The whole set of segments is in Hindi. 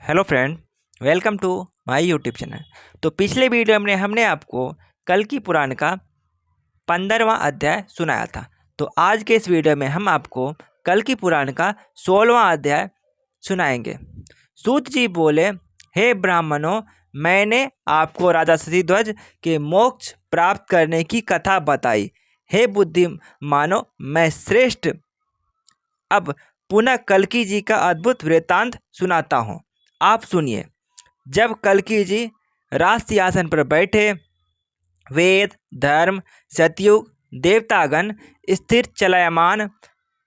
Hello friend, welcome to my YouTube channel. तो पिछले वीडियो में हमने आपको कल की पुराण का 15वां अध्याय सुनाया था। तो आज के इस वीडियो में हम आपको कल की पुराण का 16वां अध्याय सुनाएंगे। सूत जी बोले, हे ब्राह्मणों, मैंने आपको राजा शशिध्वज के मोक्ष प्राप्त करने की कथा बताई। हे बुद्धिमानों, मैं श्रेष्ठ अब पुनः कल्की जी का अद्भुत वृत्तांत सुनाता हूँ। आप सुनिए। जब कल्की जी राज सिंहासन पर बैठे, वेद, धर्म, सतयुग, देवतागण, स्थिर चलयमान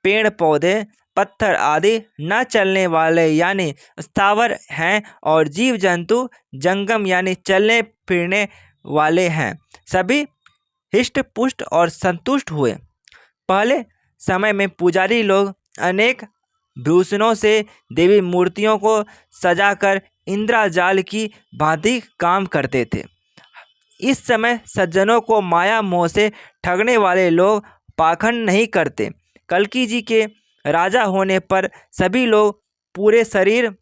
पेड़ पौधे, पत्थर आदि न चलने वाले यानी स्थावर हैं और जीव जंतु जंगम यानी चलने फिरने वाले हैं, सभी हिष्ट पुष्ट और संतुष्ट हुए। पहले समय में पुजारी लोग अनेक भूषणों से देवी मूर्तियों को सजाकर इंद्रजाल की भांति काम करते थे। इस समय सज्जनों को माया मोह से ठगने वाले लोग पाखंड नहीं करते। कल्की जी के राजा होने पर सभी लोग पूरे शरीर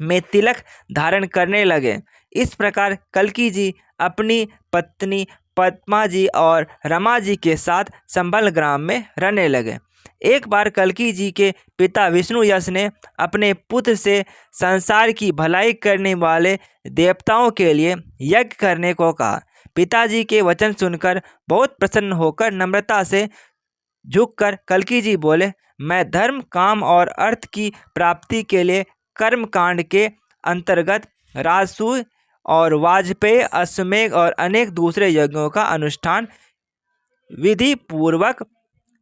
में तिलक धारण करने लगे। इस प्रकार कल्की जी अपनी पत्नी पद्मा जी और रमा जी के साथ संभल ग्राम में रहने लगे। एक बार कल्की जी के पिता विष्णु यश ने अपने पुत्र से संसार की भलाई करने वाले देवताओं के लिए यज्ञ करने को कहा। पिताजी के वचन सुनकर बहुत प्रसन्न होकर नम्रता से झुककर कल्की जी बोले, मैं धर्म, काम और अर्थ की प्राप्ति के लिए कर्म कांड के अंतर्गत राजसूय और वाजपेयी, अश्वमेघ और अनेक दूसरे यज्ञों का अनुष्ठान विधि पूर्वक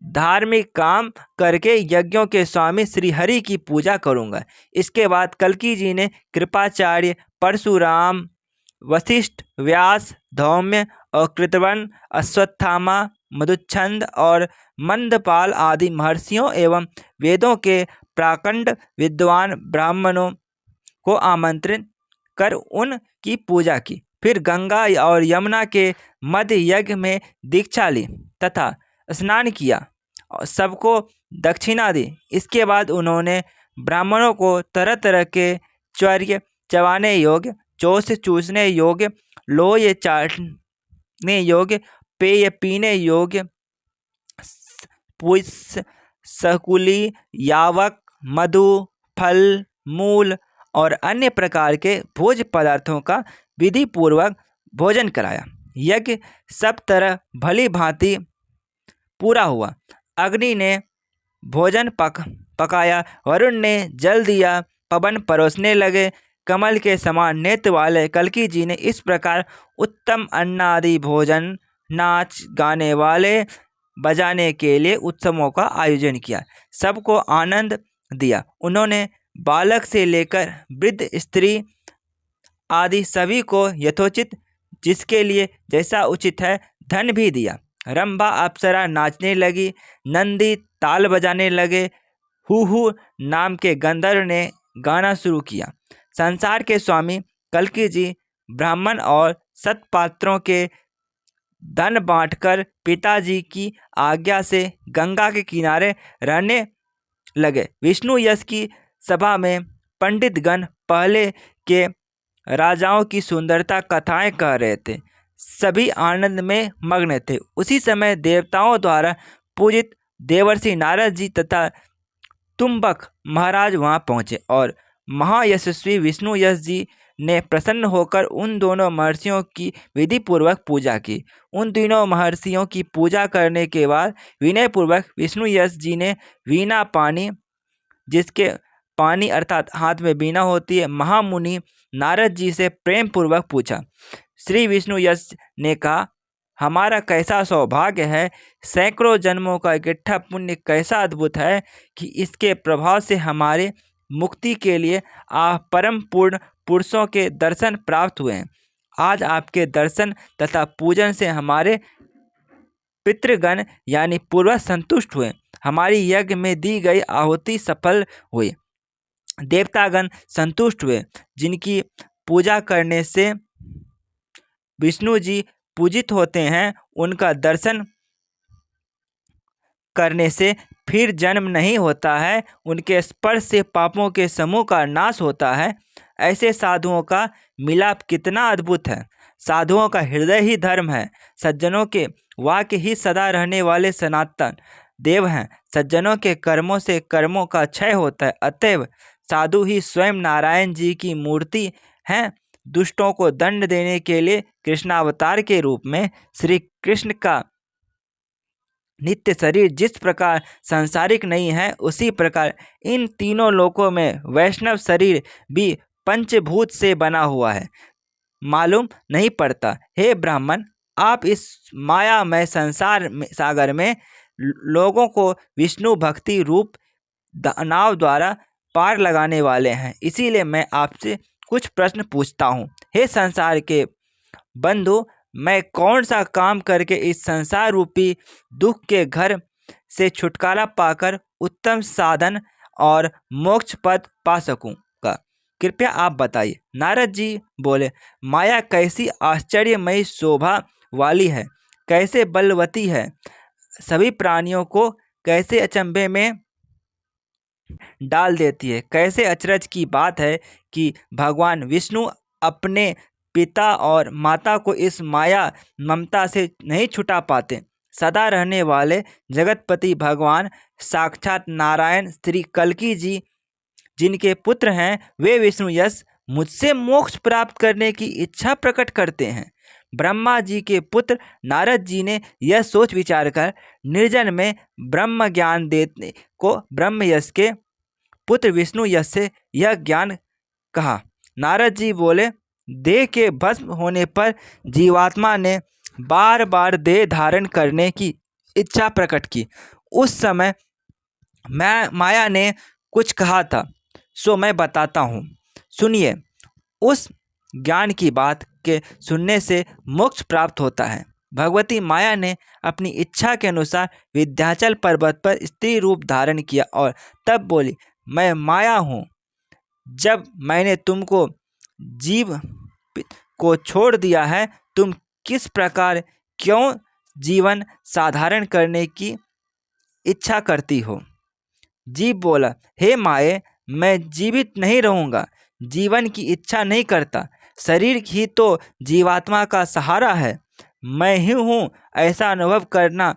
धार्मिक काम करके यज्ञों के स्वामी श्री हरि की पूजा करूंगा। इसके बाद कल्की जी ने कृपाचार्य, परशुराम, वशिष्ठ, व्यास, धौम्य और कृतवर्म, अश्वत्थामा, मधुच्छंद और मंदपाल आदि महर्षियों एवं वेदों के प्राकंड विद्वान ब्राह्मणों को आमंत्रित कर उनकी पूजा की। फिर गंगा और यमुना के मध्य यज्ञ में दीक्षा ली तथा स्नान किया और सबको दक्षिणा दी। इसके बाद उन्होंने ब्राह्मणों को तरह तरह के चौर्य चबाने योग्य, चोस चूसने योग्य, लोहे चाटने योग्य, पेय पीने योग्य, पुष्प, सकुली, यावक, मधु, फल, मूल और अन्य प्रकार के भोज पदार्थों का विधि पूर्वक भोजन कराया। यज्ञ सब तरह भली भांति पूरा हुआ। अग्नि ने भोजन पकाया, वरुण ने जल दिया, पवन परोसने लगे। कमल के समान नेत्र वाले कल्की जी ने इस प्रकार उत्तम अन्नादि भोजन, नाच गाने वाले बजाने के लिए उत्सवों का आयोजन किया, सबको आनंद दिया। उन्होंने बालक से लेकर वृद्ध स्त्री आदि सभी को यथोचित जिसके लिए जैसा उचित है धन भी दिया। रंभा अप्सरा नाचने लगी, नंदी ताल बजाने लगे, हु नाम के गंधर्व ने गाना शुरू किया। संसार के स्वामी कल्की जी ब्राह्मण और सत्पात्रों के धन बांटकर पिताजी की आज्ञा से गंगा के किनारे रहने लगे। विष्णु यश की सभा में पंडितगण पहले के राजाओं की सुंदरता कथाएं कह रहे थे, सभी आनंद में मग्न थे। उसी समय देवताओं द्वारा पूजित देवर्षि नारद जी तथा तुम्बक महाराज वहां पहुंचे और महायशस्वी विष्णु यश जी ने प्रसन्न होकर उन दोनों महर्षियों की विधि पूर्वक पूजा की। उन तीनों महर्षियों की पूजा करने के बाद विनय पूर्वक विष्णु यश जी ने वीणा पानी, जिसके पानी अर्थात हाथ में बीना होती है, महामुनि नारद जी से प्रेम पूर्वक पूछा। श्री विष्णु यश ने कहा, हमारा कैसा सौभाग्य है, सैकड़ों जन्मों का इकट्ठा पुण्य कैसा अद्भुत है कि इसके प्रभाव से हमारे मुक्ति के लिए आप परम पूर्ण पुरुषों के दर्शन प्राप्त हुए हैं। आज आपके दर्शन तथा पूजन से हमारे पितृगण यानी पूर्वज संतुष्ट हुए, हमारी यज्ञ में दी गई आहुति सफल हुई, देवतागण संतुष्ट हुए। जिनकी पूजा करने से विष्णु जी पूजित होते हैं, उनका दर्शन करने से फिर जन्म नहीं होता है, उनके स्पर्श से पापों के समूह का नाश होता है। ऐसे साधुओं का मिलाप कितना अद्भुत है। साधुओं का हृदय ही धर्म है, सज्जनों के वाक्य ही सदा रहने वाले सनातन देव हैं। सज्जनों के कर्मों से कर्मों का क्षय होता है, अतएव साधु ही स्वयं नारायण जी की मूर्ति हैं। दुष्टों को दंड देने के लिए कृष्णावतार के रूप में श्री कृष्ण का नित्य शरीर जिस प्रकार सांसारिक नहीं है, उसी प्रकार इन तीनों लोकों में वैष्णव शरीर भी पंचभूत से बना हुआ है, मालूम नहीं पड़ता। हे ब्राह्मण, आप इस मायामय संसार सागर में लोगों को विष्णु भक्ति रूप नाव द्वारा पार लगाने वाले हैं, इसीलिए मैं आपसे कुछ प्रश्न पूछता हूँ। हे संसार के बंधु, मैं कौन सा काम करके इस संसार रूपी दुख के घर से छुटकारा पाकर उत्तम साधन और मोक्ष पद पा सकूँगा, कृपया आप बताइए। नारद जी बोले, माया कैसी आश्चर्यमयी शोभा वाली है, कैसे बलवती है, सभी प्राणियों को कैसे अचंभे में डाल देती है। कैसे अचरज की बात है कि भगवान विष्णु अपने पिता और माता को इस माया ममता से नहीं छुटा पाते। सदा रहने वाले जगतपति भगवान साक्षात नारायण श्री कल्की जी जिनके पुत्र हैं, वे विष्णु यश मुझसे मोक्ष प्राप्त करने की इच्छा प्रकट करते हैं। ब्रह्मा जी के पुत्र नारद जी ने यह सोच विचार कर निर्जन में ब्रह्म ज्ञान देने को ब्रह्म यश के पुत्र विष्णु यश से यह ज्ञान कहा। नारद जी बोले, देह के भस्म होने पर जीवात्मा ने बार बार देह धारण करने की इच्छा प्रकट की। उस समय माया ने कुछ कहा था, सो मैं बताता हूँ, सुनिए। उस ज्ञान की बात के सुनने से मोक्ष प्राप्त होता है। भगवती माया ने अपनी इच्छा के अनुसार विंध्याचल पर्वत पर स्त्री रूप धारण किया और तब बोली, मैं माया हूँ। जब मैंने तुमको जीव को छोड़ दिया है, तुम किस प्रकार क्यों जीवन साधारण करने की इच्छा करती हो। जीव बोला, हे माये, मैं जीवित नहीं रहूँगा, जीवन की इच्छा नहीं करता। शरीर ही तो जीवात्मा का सहारा है, मैं ही हूँ ऐसा अनुभव करना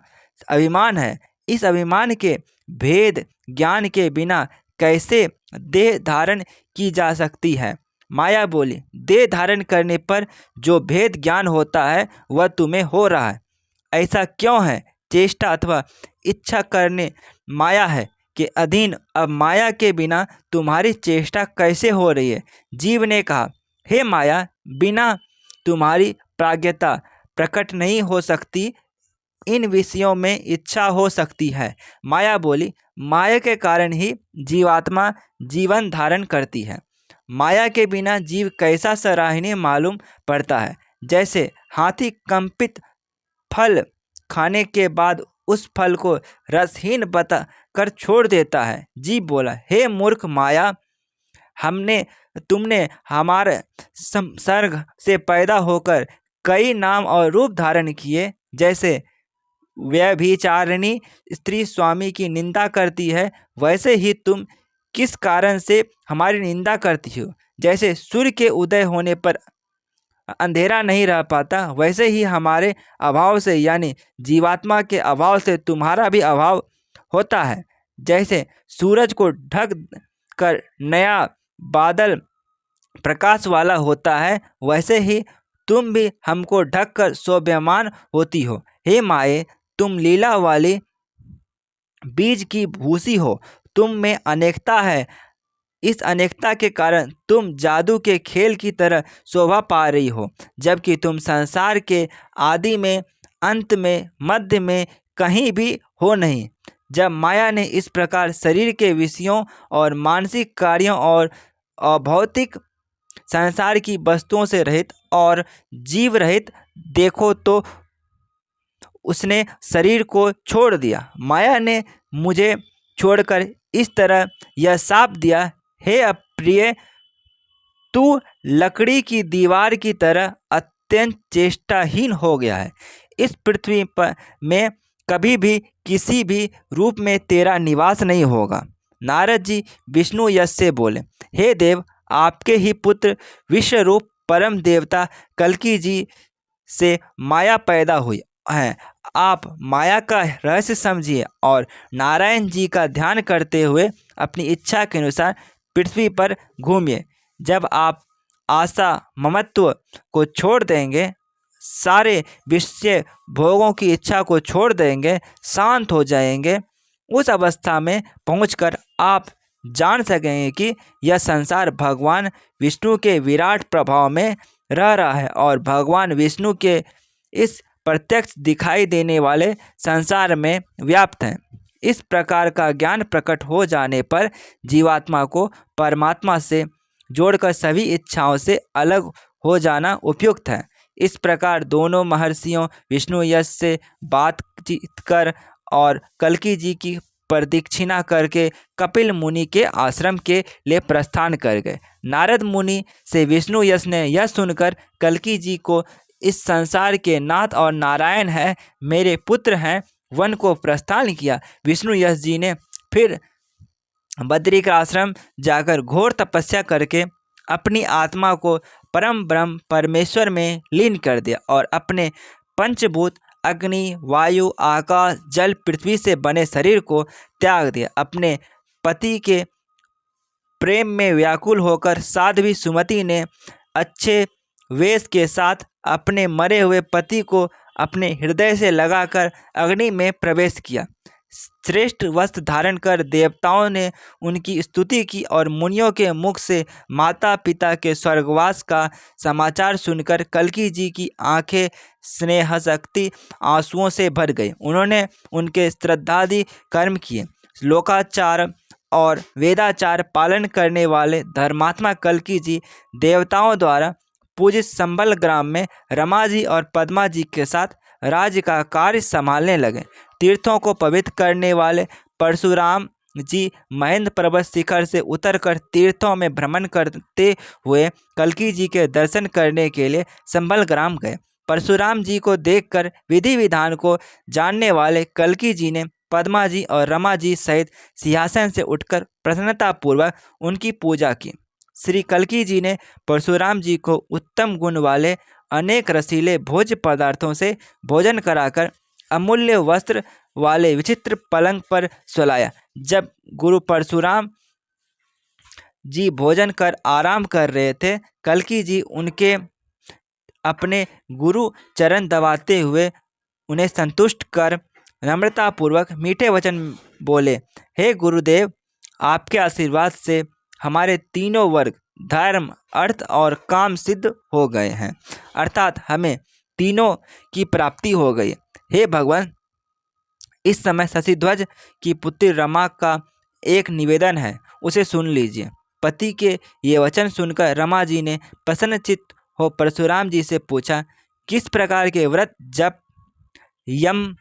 अभिमान है। इस अभिमान के भेद ज्ञान के बिना कैसे देह धारण की जा सकती है। माया बोली, देह धारण करने पर जो भेद ज्ञान होता है वह तुम्हें हो रहा है। ऐसा क्यों है? चेष्टा अथवा इच्छा करने माया है के अधीन। अब माया के बिना तुम्हारी चेष्टा कैसे हो रही है? जीव ने कहा, हे माया, बिना तुम्हारी प्राज्ञता प्रकट नहीं हो सकती, इन विषयों में इच्छा हो सकती है। माया बोली, माया के कारण ही जीवात्मा जीवन धारण करती है। माया के बिना जीव कैसा सराहनीय मालूम पड़ता है, जैसे हाथी कंपित फल खाने के बाद उस फल को रसहीन बता कर छोड़ देता है। जीव बोला, हे मूर्ख माया, तुमने हमारे संसर्ग से पैदा होकर कई नाम और रूप धारण किए। जैसे व्यभिचारिणी स्त्री स्वामी की निंदा करती है, वैसे ही तुम किस कारण से हमारी निंदा करती हो। जैसे सूर्य के उदय होने पर अंधेरा नहीं रह पाता, वैसे ही हमारे अभाव से यानी जीवात्मा के अभाव से तुम्हारा भी अभाव होता है। जैसे सूरज को ढक कर नया बादल प्रकाश वाला होता है, वैसे ही तुम भी हमको ढक कर शोभ्यमान होती हो। हे माये, तुम लीला वाली बीज की भूसी हो, तुम में अनेकता है। इस अनेकता के कारण तुम जादू के खेल की तरह शोभा पा रही हो, जबकि तुम संसार के आदि में, अंत में, मध्य में कहीं भी हो नहीं। जब माया ने इस प्रकार शरीर के विषयों और मानसिक कार्यों और अभौतिक संसार की वस्तुओं से रहित और जीव रहित देखो तो उसने शरीर को छोड़ दिया। माया ने मुझे छोड़कर इस तरह यह शाप दिया, हे अप्रिय, तू लकड़ी की दीवार की तरह अत्यंत चेष्टाहीन हो गया है। इस पृथ्वी पर में कभी भी किसी भी रूप में तेरा निवास नहीं होगा। नारद जी विष्णु यश से बोले, हे देव, आपके ही पुत्र विश्वरूप परम देवता कल्कि जी से माया पैदा हुई है। आप माया का रहस्य समझिए और नारायण जी का ध्यान करते हुए अपनी इच्छा के अनुसार पृथ्वी पर घूमिए। जब आप आशा ममत्व को छोड़ देंगे, सारे विषय भोगों की इच्छा को छोड़ देंगे, शांत हो जाएंगे, उस अवस्था में पहुंचकर आप जान सकेंगे कि यह संसार भगवान विष्णु के विराट प्रभाव में रह रहा है और भगवान विष्णु के इस प्रत्यक्ष दिखाई देने वाले संसार में व्याप्त है। इस प्रकार का ज्ञान प्रकट हो जाने पर जीवात्मा को परमात्मा से जोड़कर सभी इच्छाओं से अलग हो जाना उपयुक्त है। इस प्रकार दोनों महर्षियों विष्णु यश से बातचीत कर और कल्कि जी की प्रदक्षिणा करके कपिल मुनि के आश्रम के लिए प्रस्थान कर गए। नारद मुनि से विष्णु यश ने यह सुनकर कल्कि जी को इस संसार के नाथ और नारायण है, मेरे पुत्र हैं, वन को प्रस्थान किया। विष्णु यश जी ने फिर बद्री का आश्रम जाकर घोर तपस्या करके अपनी आत्मा को परम ब्रह्म परमेश्वर में लीन कर दिया और अपने पंचभूत अग्नि, वायु, आकाश, जल, पृथ्वी से बने शरीर को त्याग दिया। अपने पति के प्रेम में व्याकुल होकर साध्वी सुमति ने अच्छे वेश के साथ अपने मरे हुए पति को अपने हृदय से लगाकर अग्नि में प्रवेश किया। श्रेष्ठ वस्त्र धारण कर देवताओं ने उनकी स्तुति की और मुनियों के मुख से माता पिता के स्वर्गवास का समाचार सुनकर कल्कि जी की आंखें स्नेहशक्ति आंसुओं से भर गई। उन्होंने उनके श्रद्धादि कर्म किए। लोकाचार और वेदाचार पालन करने वाले धर्मात्मा कल्कि जी देवताओं द्वारा पूजित संबल ग्राम में रमा जी और पद्मा जी के साथ राज्य का कार्य संभालने लगे। तीर्थों को पवित्र करने वाले परशुराम जी महेंद्र पर्वत शिखर से उतरकर तीर्थों में भ्रमण करते हुए कल्कि जी के दर्शन करने के लिए संबल ग्राम गए। परशुराम जी को देखकर विधि विधान को जानने वाले कल्कि जी ने पद्मा जी और रमा जी सहित सिंहासन से उठकर प्रसन्नतापूर्वक उनकी पूजा की। श्री कल्कि जी ने परशुराम जी को उत्तम गुण वाले अनेक रसीले भोज्य पदार्थों से भोजन कराकर अमूल्य वस्त्र वाले विचित्र पलंग पर सुलाया। जब गुरु परशुराम जी भोजन कर आराम कर रहे थे, कल्कि जी उनके अपने गुरु चरण दबाते हुए उन्हें संतुष्ट कर नम्रतापूर्वक मीठे वचन बोले, हे गुरुदेव, आपके आशीर्वाद से हमारे तीनों वर्ग धर्म, अर्थ और काम सिद्ध हो गए हैं, अर्थात हमें तीनों की प्राप्ति हो गई। हे भगवान, इस समय शशिध्वज की पुत्री रमा का एक निवेदन है, उसे सुन लीजिए। पति के ये वचन सुनकर रमा जी ने प्रसन्नचित्त हो परशुराम जी से पूछा, किस प्रकार के व्रत, जप, यम,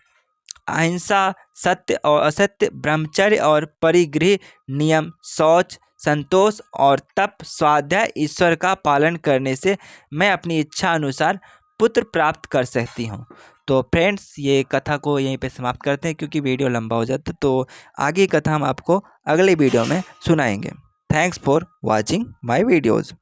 अहिंसा, सत्य और असत्य, ब्रह्मचर्य और परिगृह नियम, शौच, संतोष और तप, स्वाध्याय, ईश्वर का पालन करने से मैं अपनी इच्छा अनुसार पुत्र प्राप्त कर सकती हूँ। तो फ्रेंड्स, ये कथा को यहीं पे समाप्त करते हैं क्योंकि वीडियो लंबा हो जाता है। तो आगे कथा हम आपको अगले वीडियो में सुनाएंगे। Thanks for watching my videos.